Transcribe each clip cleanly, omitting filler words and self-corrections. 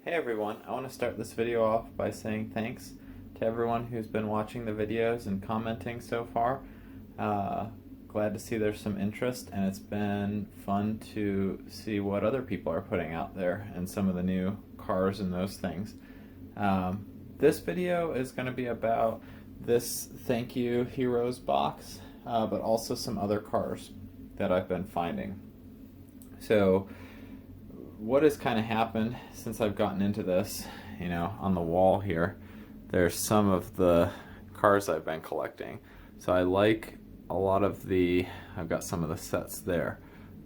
Hey everyone, I want to start this video off by saying thanks to everyone who's been watching the videos and commenting so far. Glad to see there's some interest, and it's been fun to see what other people are putting out there and some of the new cars and those things. This video is going to be about this Thank You Heroes box, but also some other cars that I've been finding. So what has kind of happened since I've gotten into this, on the wall here, there's some of the cars I've been collecting. So I like a lot of I've got some of the sets there,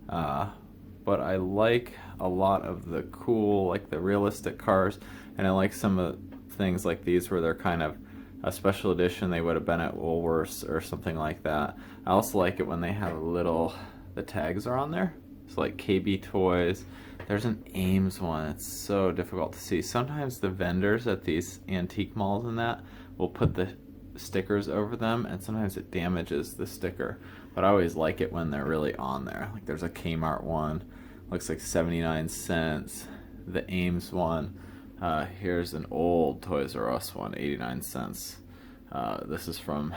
but I like a lot of the cool, like the realistic cars, and I like some of the things like these where they're kind of a special edition. They would have been at Woolworths or something like that. I also like it when they have the tags are on there. So like KB Toys. There's an Ames one. It's so difficult to see. Sometimes the vendors at these antique malls and that will put the stickers over them, and sometimes it damages the sticker. But I always like it when they're really on there. Like there's a Kmart one, looks like 79 cents. The Ames one. Here's an old Toys R Us one, 89 cents. This is from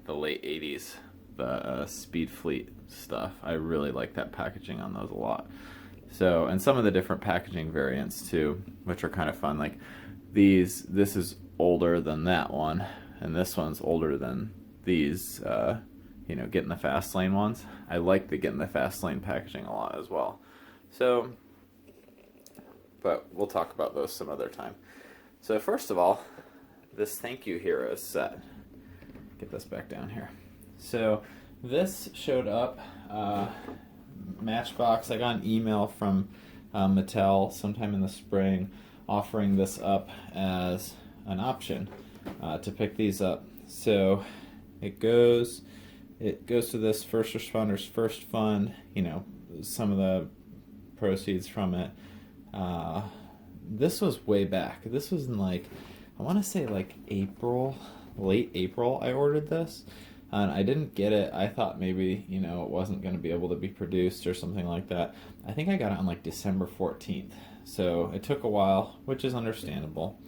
the late 80s, the Speed Fleet stuff. I really like that packaging on those a lot. So, and some of the different packaging variants too, which are kind of fun. Like this is older than that one, and this one's older than these, Get in the Fast Lane ones. I like the Get in the Fast Lane packaging a lot as well. So, but we'll talk about those some other time. So first of all, this Thank You Heroes set. Get this back down here. So this showed up, Matchbox. I got an email from Mattel sometime in the spring offering this up as an option to pick these up. So it goes to this First Responders First Fund, some of the proceeds from it. This was way back. This was in I want to say April, late April I ordered this. And I didn't get it. I thought maybe, it wasn't going to be able to be produced or something like that. I think I got it on December 14th. So it took a while, which is understandable.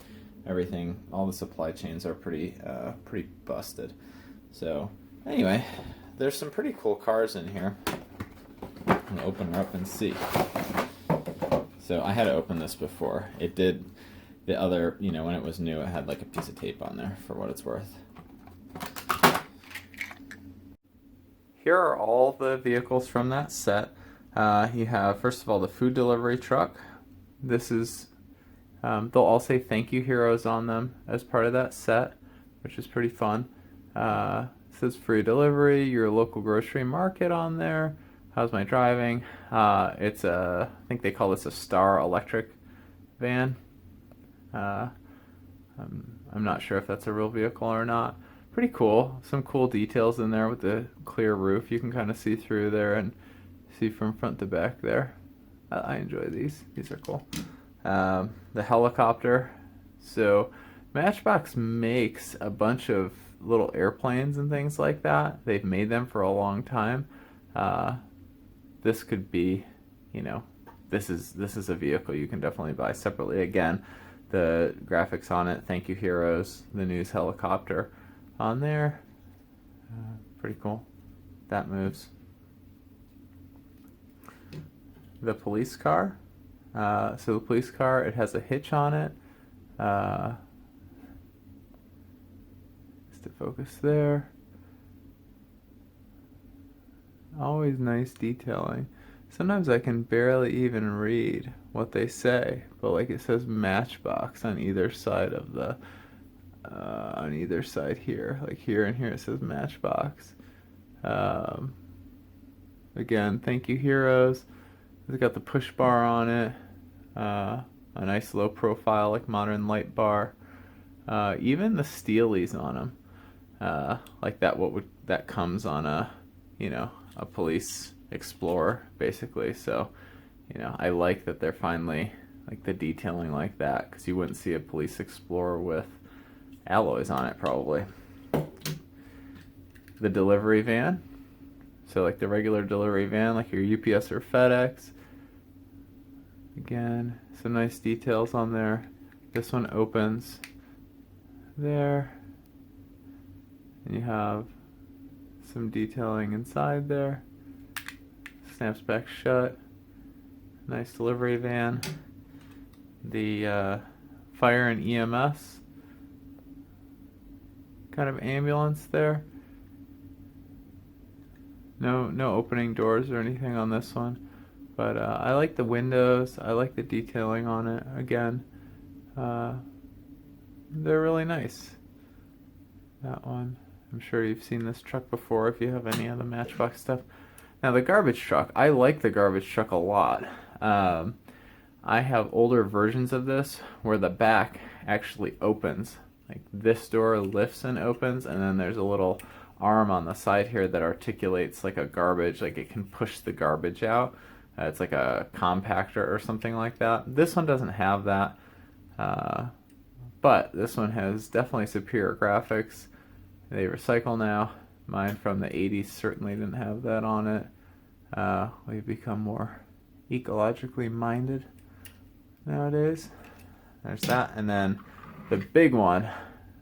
All the supply chains are pretty busted. So anyway, there's some pretty cool cars in here. I'm going to open her up and see. So I had to open this before. It did the other, when it was new, it had a piece of tape on there for what it's worth. Here are all the vehicles from that set. You have, first of all, the food delivery truck. This is, they'll all say Thank You Heroes on them as part of that set, which is pretty fun. It says free delivery, your local grocery market on there. How's my driving? I think they call this a Star Electric van. I'm not sure if that's a real vehicle or not. Pretty cool. Some cool details in there with the clear roof. You can kind of see through there and see from front to back there. I enjoy these. These are cool. The helicopter. So Matchbox makes a bunch of little airplanes and things like that. They've made them for a long time. This could be, this is a vehicle you can definitely buy separately. Again, the graphics on it, Thank You Heroes, the news helicopter on there. Pretty cool. That moves. The police car. So the police car, it has a hitch on it. Just to focus there. Always nice detailing. Sometimes I can barely even read what they say, but it says Matchbox on either side of the here, here and here it says Matchbox. Again, Thank You Heroes. It's got the push bar on it. A nice low profile, modern light bar. Even the Steelies on them, that comes on a police Explorer basically. So I like that they're finally the detailing like that, because you wouldn't see a police Explorer with alloys on it probably. The delivery van. So the regular delivery van, your UPS or FedEx. Again, some nice details on there. This one opens there, and you have some detailing inside there. Snaps back shut. Nice delivery van. The fire and EMS kind of ambulance there. No opening doors or anything on this one, but I like the windows. I like the detailing on it. Again, they're really nice. That one, I'm sure you've seen this truck before if you have any of the Matchbox stuff. Now the garbage truck, I like the garbage truck a lot. I have older versions of this where the back actually opens. Like this door lifts and opens, and then there's a little arm on the side here that articulates like a garbage, like it can push the garbage out. It's like a compactor or something like that. This one doesn't have that, but this one has definitely superior graphics. They recycle now. Mine from the 80s certainly didn't have that on it. We've become more ecologically minded nowadays. There's that, and then the big one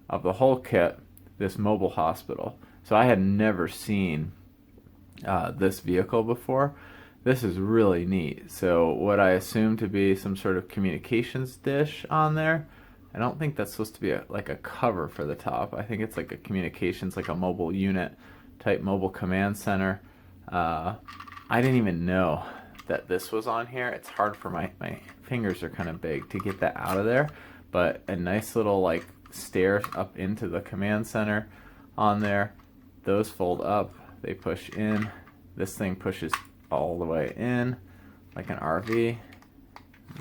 of the whole kit, this mobile hospital. So I had never seen this vehicle before. This is really neat. So what I assume to be some sort of communications dish on there, I don't think that's supposed to be like a cover for the top. I think it's like a communications, like a mobile unit type mobile command center. I didn't even know that this was on here. It's hard for my fingers are kind of big to get that out of there, but a nice little like stairs up into the command center on there. Those fold up, they push in. This thing pushes all the way in like an RV.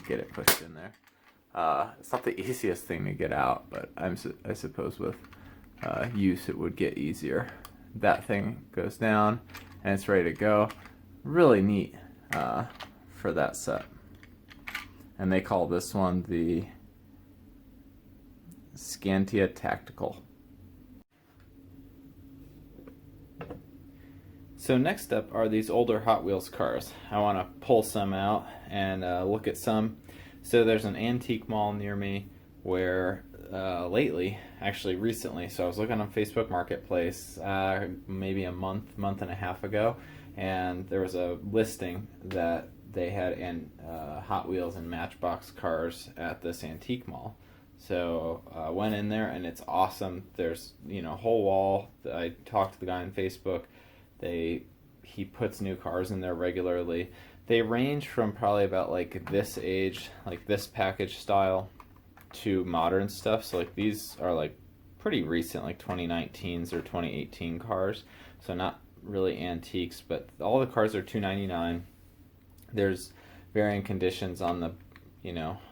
Get it pushed in there. It's not the easiest thing to get out, but I suppose with use it would get easier. That thing goes down and it's ready to go. Really neat for that set. And they call this one the Scantia Tactical. So next up are these older Hot Wheels cars. I want to pull some out and look at some. So there's an antique mall near me where lately, actually recently, so I was looking on Facebook Marketplace maybe a month and a half ago, and there was a listing that they had Hot Wheels and Matchbox cars at this antique mall. So I went in there and it's awesome. There's a whole wall. I talked to the guy on Facebook. He puts new cars in there regularly. They range from probably about like this age, like this package style, to modern stuff. So like these are like pretty recent, like 2019s or 2018 cars. So not really antiques, but all the cars are $299. There's varying conditions on the,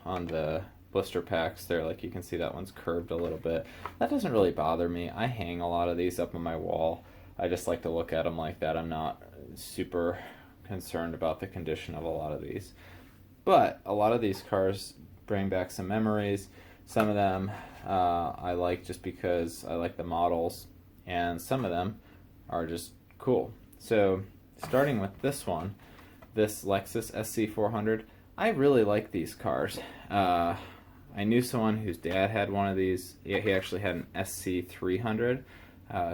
on the blister packs there. Like you can see that one's curved a little bit. That doesn't really bother me. I hang a lot of these up on my wall. I just like to look at them like that. I'm not super concerned about the condition of a lot of these. But a lot of these cars bring back some memories. Some of them I like just because I like the models, and some of them are just cool. So starting with this one, this Lexus SC400, I really like these cars. I knew someone whose dad had one of these. Yeah, he actually had an SC300.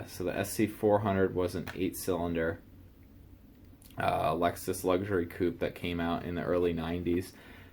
So the SC400 was an 8-cylinder Lexus luxury coupe that came out in the early 90s.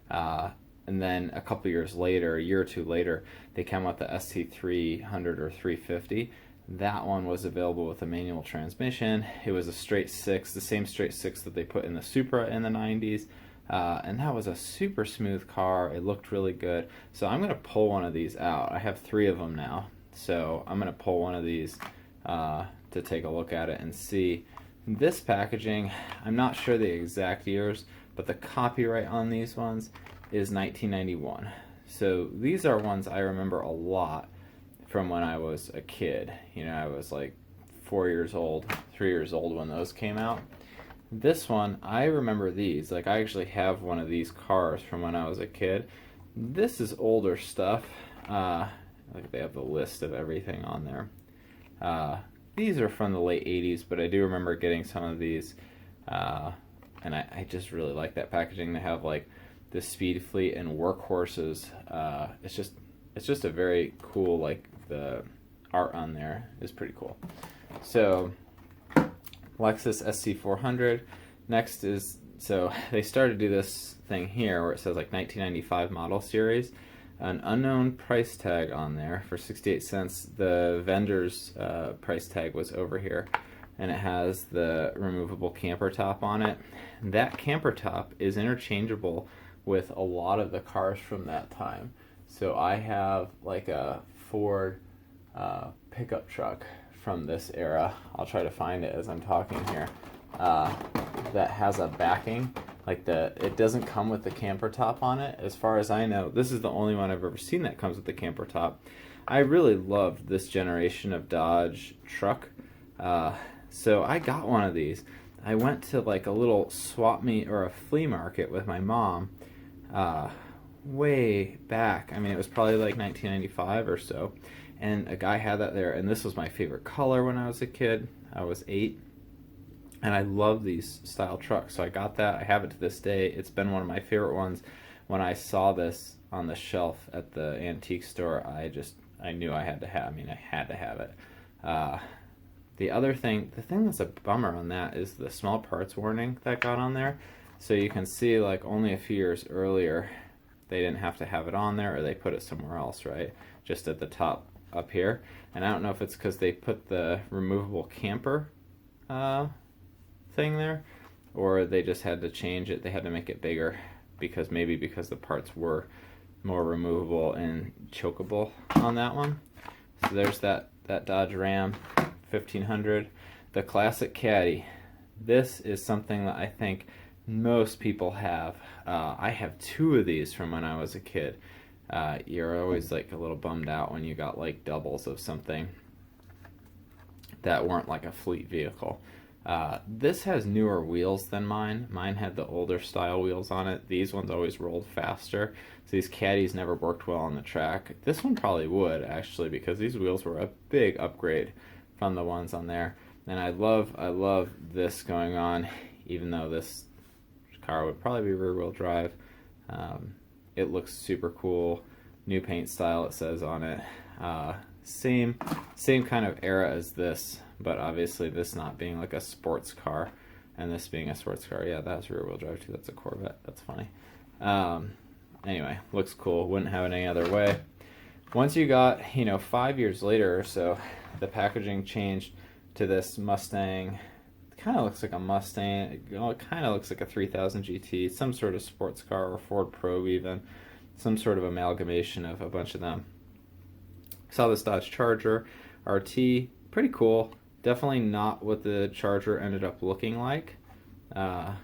And then a couple years later, a year or two later, they came out the SC300 or 350. That one was available with a manual transmission. It was a straight 6, the same straight 6 that they put in the Supra in the 90s. And that was a super smooth car. It looked really good. So I'm going to pull one of these out. I have 3 of them now. So I'm going to pull one of these to take a look at it and see. This packaging, I'm not sure the exact years, but the copyright on these ones is 1991. So these are ones I remember a lot from when I was a kid. I was like 4 years old, 3 years old when those came out. This one, I remember these. Like I actually have one of these cars from when I was a kid. This is older stuff. Like they have the list of everything on there. These are from the late 80s, but I do remember getting some of these, and I just really like that packaging. They have like the speed fleet and workhorses. It's just a very cool, like the art on there is pretty cool. So Lexus SC400. Next is, so they started to do this thing here where it says like 1995 model series. An unknown price tag on there for 68 cents. The vendor's price tag was over here, and it has the removable camper top on it. That camper top is interchangeable with a lot of the cars from that time. So I have like a Ford pickup truck from this era. I'll try to find it as I'm talking here. That has a backing, like it doesn't come with the camper top on it. As far as I know, this is the only one I've ever seen that comes with the camper top. I really loved this generation of Dodge truck. So I got one of these. I went to like a little swap meet or a flea market with my mom way back. I mean, it was probably like 1995 or so. And a guy had that there, and this was my favorite color when I was a kid. I was 8. And I love these style trucks, so I got that. I have it to this day. It's been one of my favorite ones. When I saw this on the shelf at the antique store, I knew I had to have. I mean, I had to have it. The thing that's a bummer on that is the small parts warning that got on there. So you can see, like, only a few years earlier, they didn't have to have it on there, or they put it somewhere else, right? Just at the top up here. And I don't know if it's because they put the removable camper thing there, or they just had to change it. They had to make it bigger because the parts were more removable and chokeable on that one. So there's that Dodge Ram 1500, the classic caddy. This is something that I think most people have. I have 2 of these from when I was a kid. You're always like a little bummed out when you got like doubles of something that weren't like a fleet vehicle. This has newer wheels than mine. Mine had the older style wheels on it. These ones always rolled faster. So these caddies never worked well on the track. This one probably would, actually, because these wheels were a big upgrade from the ones on there. And I love this going on, even though this car would probably be rear wheel drive. It looks super cool. New paint style, it says on it. Same kind of era as this, but obviously this not being like a sports car and this being a sports car. Yeah, that's rear wheel drive too. That's a Corvette. That's funny. Anyway, looks cool. Wouldn't have it any other way. Once you got, 5 years later or so, the packaging changed to this Mustang. It kind of looks like a Mustang. It kind of looks like a 3000 GT, some sort of sports car, or Ford Probe even. Some sort of amalgamation of a bunch of them. Saw this Dodge Charger RT, pretty cool. Definitely not what the Charger ended up looking like, but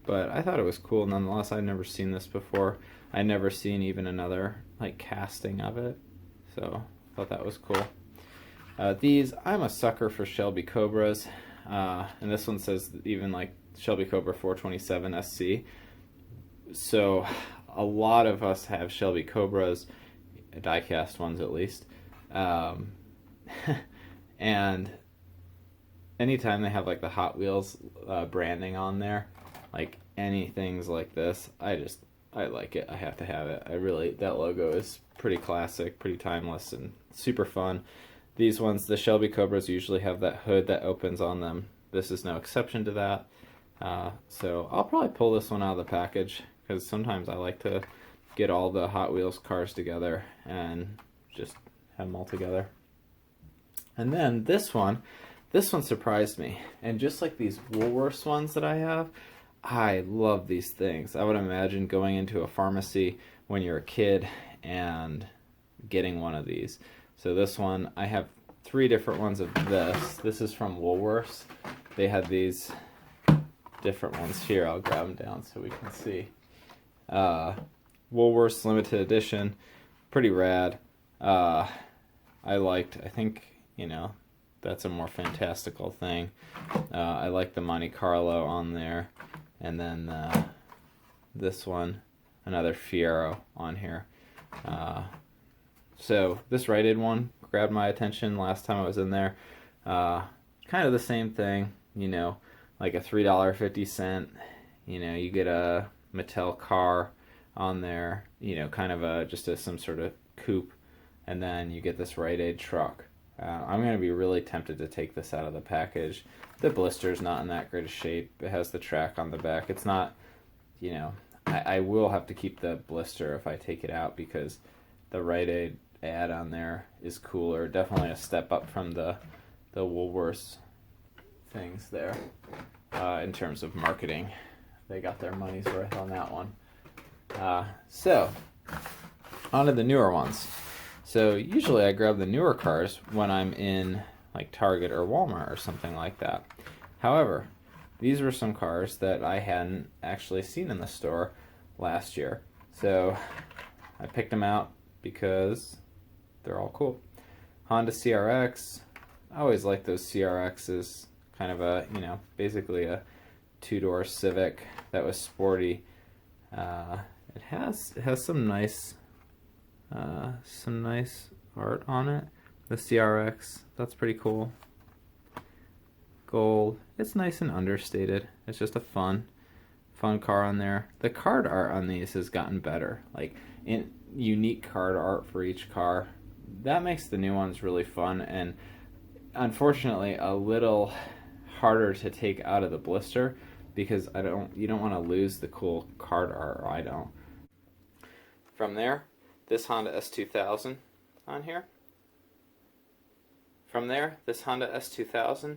I thought it was cool nonetheless. I'd never seen this before. I'd never seen even another like casting of it, so I thought that was cool. I'm a sucker for Shelby Cobras, and this one says even like Shelby Cobra 427 SC. So a lot of us have Shelby Cobras, die-cast ones at least, and anytime they have like the Hot Wheels branding on there, like anything's like this, I like it. I have to have it. That logo is pretty classic, pretty timeless, and super fun. These ones, the Shelby Cobras, usually have that hood that opens on them. This is no exception to that. So I'll probably pull this one out of the package, because sometimes I like to get all the Hot Wheels cars together and just have them all together. And then this one surprised me. And just like these Woolworths ones that I have, I love these things. I would imagine going into a pharmacy when you're a kid and getting one of these. So this one, I have 3 different ones of this. This is from Woolworths. They had these different ones here. I'll grab them down so we can see. Woolworths limited edition, pretty rad. I think, that's a more fantastical thing. I like the Monte Carlo on there, and then this one, another Fiero on here. So this Rite Aid one grabbed my attention last time I was in there. Kind of the same thing, like a $3.50. You get a Mattel car on there, you know, kind of some sort of coupe, and then you get this Rite Aid truck. I'm going to be really tempted to take this out of the package. The blister's not in that great a shape. It has the track on the back. It's not, you know, I will have to keep the blister if I take it out, because the Rite Aid ad on there is cooler. Definitely a step up from the Woolworths things there in terms of marketing. They got their money's worth on that one. So, on to the newer ones. So usually I grab the newer cars when I'm in like Target or Walmart or something like that. However, these were some cars that I hadn't actually seen in the store last year. So I picked them out because they're all cool. Honda CRX. I always like those CRXs. Kind of a, you know, basically a two-door Civic that was sporty. It has some nice art on it. The CRX, that's pretty cool. Gold. It's nice and understated. It's just a fun car on there. The card art on these has gotten better. Like, in unique card art for each car. That makes the new ones really fun, and unfortunately a little harder to take out of the blister, because you don't want to lose the cool card art, or I don't. From there, this Honda S2000 on here. From there, this Honda S2000.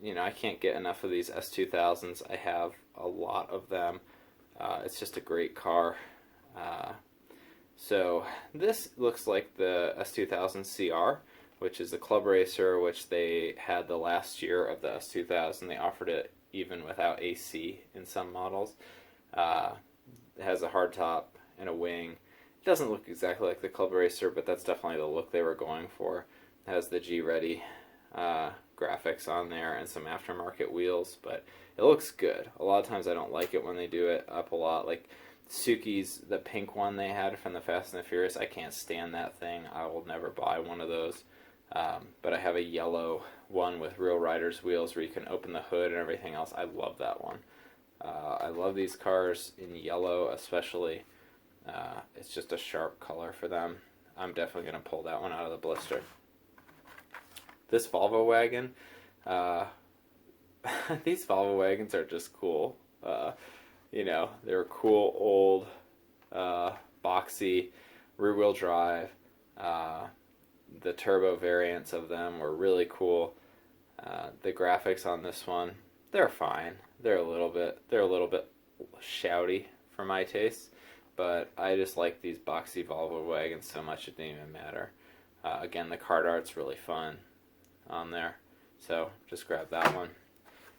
You know, I can't get enough of these S2000s. I have a lot of them. It's just a great car. So this looks like the S2000 CR, which is a club racer, which they had the last year of the S2000. They offered it even without AC in some models. It has a hardtop and a wing. It doesn't look exactly like the club racer, but that's definitely the look they were going for. It has the G-Ready graphics on there and some aftermarket wheels, but it looks good. A lot of times I don't like it when they do it up a lot. Like Suki's, the pink one they had from the Fast and the Furious, I can't stand that thing. I will never buy one of those. But I have a yellow one with Real Riders wheels where you can open the hood and everything else. I love that one. I love these cars in yellow especially. It's just a sharp color for them. I'm definitely going to pull that one out of the blister. This Volvo wagon, these Volvo wagons are just cool. You know, they're cool, old, boxy, rear-wheel drive. The turbo variants of them were really cool. The graphics on this one, they're fine. They're a little bit shouty for my taste, but I just like these boxy Volvo wagons so much it didn't even matter. Again, the card art's really fun on there, so just grab that one.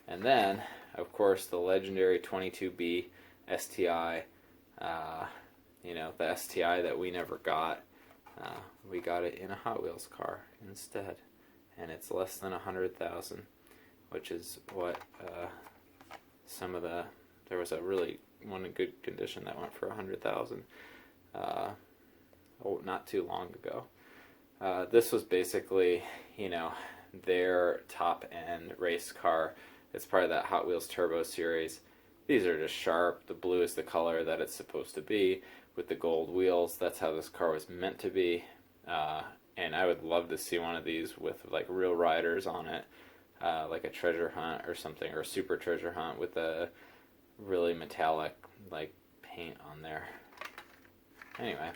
And then, of course, the legendary 22B STI. You know, the STI that we never got. We got it in a Hot Wheels car instead, and it's less than 100,000, which is what some of the. There was a really one in good condition that went for 100,000. Not too long ago. This was basically, you know, their top end race car. It's part of that Hot Wheels Turbo series. These are just sharp. The blue is the color that it's supposed to be, with the gold wheels. That's how this car was meant to be. And I would love to see one of these with like Real Riders on it, like a treasure hunt or something, or a super treasure hunt with a really metallic like paint on there. Anyway,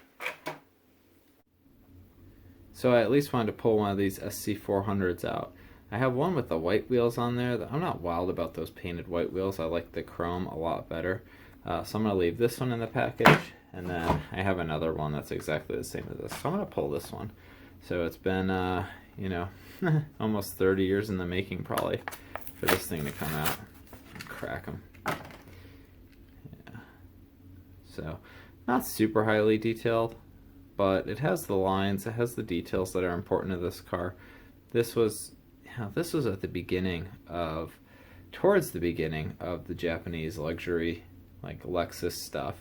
so I at least wanted to pull one of these SC400s out. I have one with the white wheels on there. I'm not wild about those painted white wheels. I like the chrome a lot better. So I'm going to leave this one in the package, and then I have another one that's exactly the same as this. So I'm going to pull this one. So it's been, you know, almost 30 years in the making probably for this thing to come out. Crack them. Yeah. So not super highly detailed, but it has the lines, it has the details that are important to this car. This was at the beginning of, towards the beginning of the Japanese luxury, like Lexus stuff.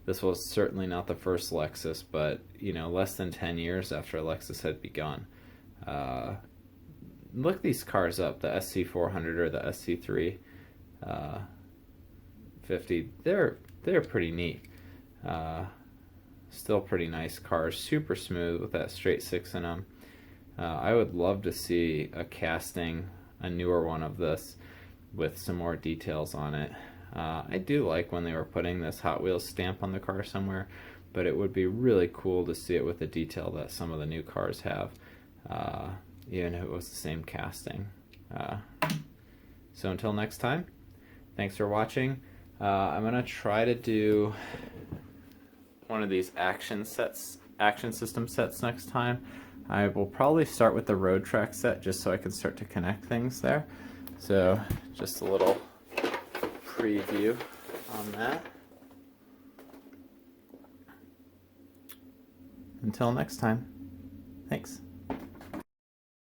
This was certainly not the first Lexus, but, you know, less than 10 years after Lexus had begun. Look these cars up, the SC400 or the SC350. they're pretty neat. Still pretty nice cars, super smooth with that straight six in them. I would love to see a casting, a newer one of this with some more details on it. I do like when they were putting this Hot Wheels stamp on the car somewhere, but it would be really cool to see it with the detail that some of the new cars have, even if it was the same casting. So until next time, thanks for watching. I'm going to try to do one of these action system sets next time. I will probably start with the road track set just so I can start to connect things there. So just a little preview on that. Until next time, thanks.